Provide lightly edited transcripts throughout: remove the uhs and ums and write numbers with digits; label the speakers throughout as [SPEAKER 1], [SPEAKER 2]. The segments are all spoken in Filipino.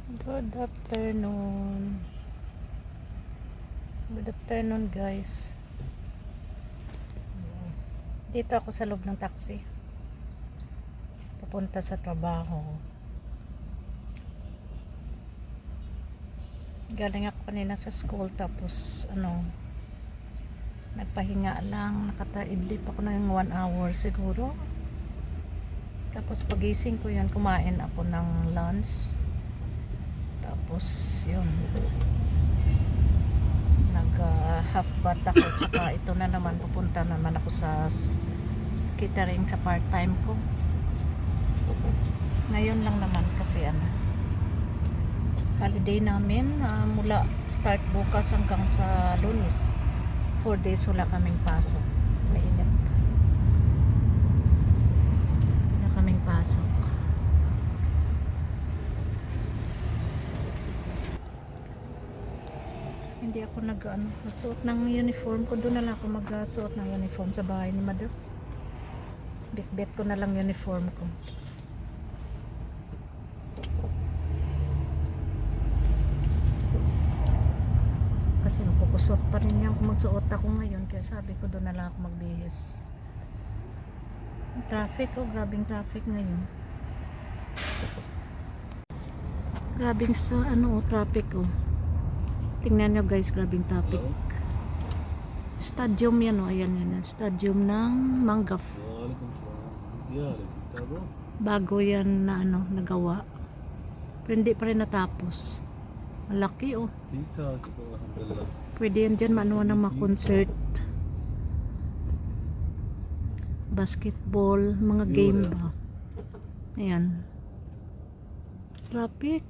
[SPEAKER 1] Good afternoon. Good afternoon, guys. Dito ako sa loob ng taxi. Papunta sa trabaho. Galing ako kanina sa school tapos nagpahinga lang, nakataidlip ako na yung 1 hour siguro. Tapos pagising ko yun, kumain ako ng lunch. Tapos yun, nag half bath ako, tsaka ito na naman, pupunta naman ako sa catering sa part time ko. Ngayon lang naman kasi holiday namin, mula start bukas hanggang sa Lunes. 4 days wala kaming pasok. Mainit, wala kaming pasok. Hindi ako nagsuot ng uniform ko. Doon na lang ako magsuot ng uniform sa bahay ni Madam. Bit-bit ko na lang uniform ko. Kasi magkukusot pa rin yan kung magsuot ako ngayon. Kaya sabi ko doon na lang ako magbihis. Traffic, grabing traffic ngayon. Grabing sa traffic tingnan nyo guys, grabing traffic. Stadium yan ayan yan. Stadium ng Manggaf. Bago yan na nagawa. Pero hindi pa rin natapos. Malaki pwede yan dyan na ma-concert, basketball, mga game ba. Ayan, traffic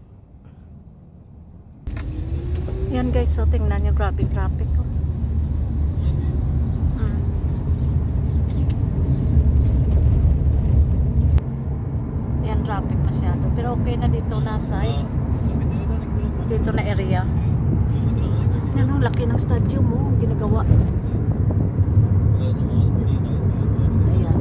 [SPEAKER 1] yan guys. So tingnan nyo, grabing traffic yan, traffic masyado, pero okay na dito na side, dito na area. Yan laki ng stadium ginagawa. Ayan,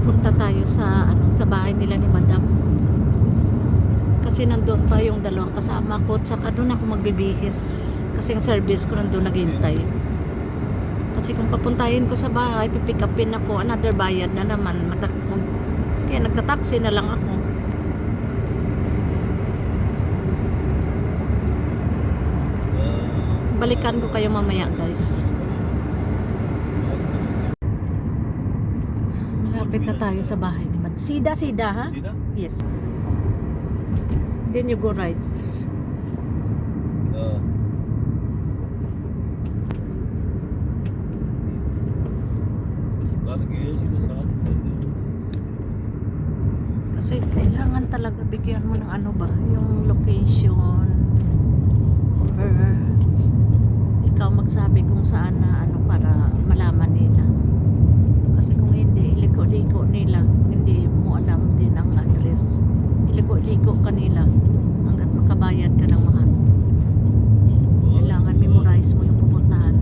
[SPEAKER 1] punta tayo sa bahay nila ni Madam. Kasi nandoon pa yung dalawang kasama ko, tsaka doon ako magbibihis. Kasi yung service ko nandoon naghintay. Kasi kung papuntahin ko sa bahay, pipick upin ako, another bayad na naman. Kaya nagtataksi na lang ako. Balikan ko kayo mamaya guys. Malapit na tayo sa bahay ni Madam. Sida ha? Yes. Then you go right. Kasi kailangan talaga bigyan mo ng yung location, or ikaw magsabi kung saan na para malaman nila. Kasi kung hindi, iliko-liko nila, hindi mo alam din ang address, iliko-liko ka nila hanggat makabayad ka ng mahal. Kailangan memorize mo yung pupuntahan.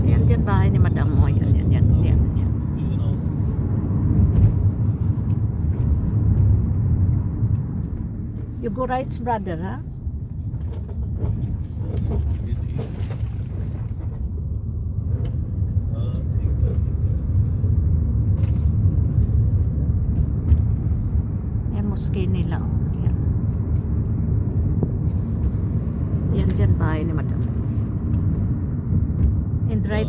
[SPEAKER 1] Yan dyan bahay ni Madam mo. Yan. You go right, brother, ha? Yan, mosque nila. Yan dyan bahay ni Madam. And right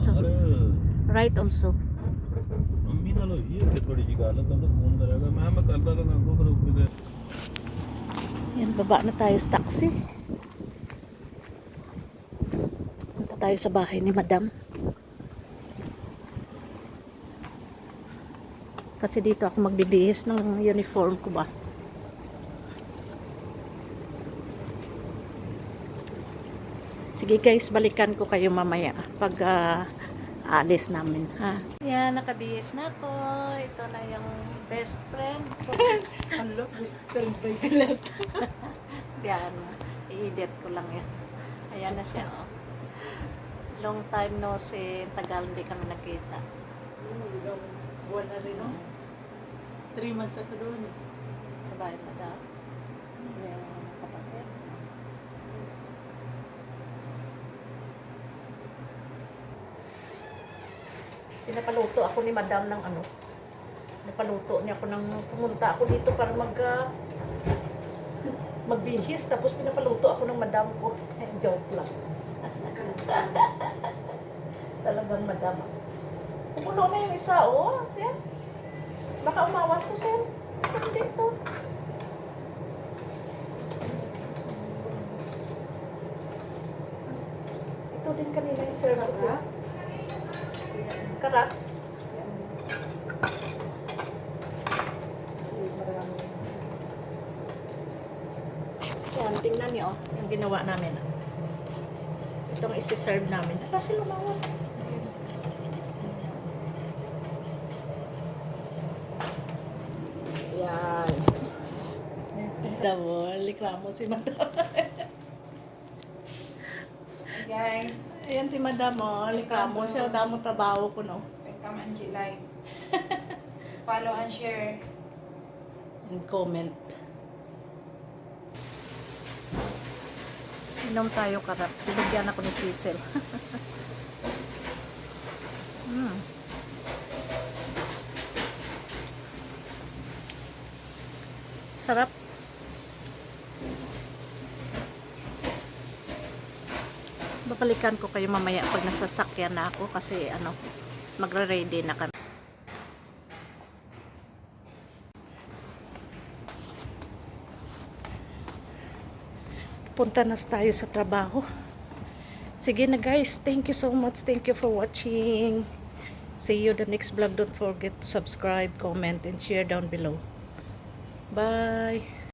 [SPEAKER 1] also. Yan, baba na tayo sa taxi. Punta tayo sa bahay ni Madam. Kasi dito ako magbibihis ng uniform ko ba. Sige guys, balikan ko kayo mamaya pag alis namin, ha. Yan, nakabihis na ako. Ito na yung best friend ko.
[SPEAKER 2] Hello, best friend pa kalat.
[SPEAKER 1] Yan, i-edit ko lang yan. Ayan na siya, oh. Long time no see. Tagal hindi kami nakita.
[SPEAKER 2] Buwan na rin, no? 3 months ako doon eh.
[SPEAKER 1] Sa bahay na daw. Yung kapatid. Pinapaluto ako ni Madam ng ano. Napaluto niya ako ng pumunta ako dito para magbihis. Tapos pinapaluto ako ng Madam ko. Joke lang. Talagang Madam. Kumulo na yung isa, oh. Sir. Baka umawas to, sir. Hindi to. Ito din kanina yung sir na ito. Karak. Yan, tingnan niyo, oh, yung ginawa namin. Itong isi-serve namin. Kasi lumawas. Yan. Madam, likramo si Madam.
[SPEAKER 3] Guys,
[SPEAKER 1] Ayan si Madam, oh. Likramo siya. Damo trabaho ko, no?
[SPEAKER 3] welcome and like. Follow and share.
[SPEAKER 1] And comment. Inom tayo karap. Binigyan ako ni Cecil. Sarap. Babalikan ko kayo mamaya pag nasasakyan na ako kasi ano, magre-ready na kami. Punta na tayo sa trabaho. Sige na guys, thank you so much. Thank you for watching. See you the next vlog. Don't forget to subscribe, comment, and share down below. Bye.